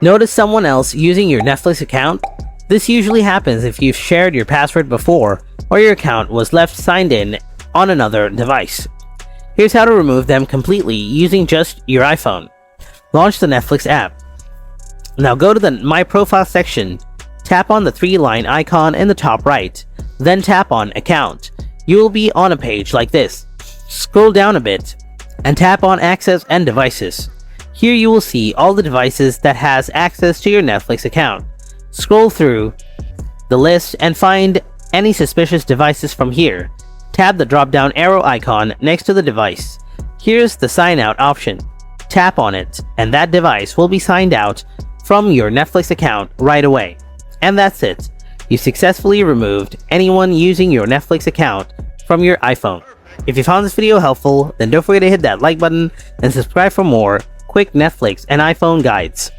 Notice someone else using your Netflix account? This usually happens if you've shared your password before or your account was left signed in on another device. Here's how to remove them completely using just your iPhone. Launch the Netflix app. Now go to the My Profile section, tap on the 3-line icon in the top right, then tap on Account. You will be on a page like this. Scroll down a bit and tap on Access and Devices. Here you will see all the devices that has access to your Netflix account. Scroll through the list and find any suspicious devices from here. Tap the drop-down arrow icon next to the device. Here's the sign out option. Tap on it and that device will be signed out from your Netflix account right away. And that's it. You successfully removed anyone using your Netflix account from your iPhone. If you found this video helpful, then don't forget to hit that like button and subscribe for more quick Netflix and iPhone guides.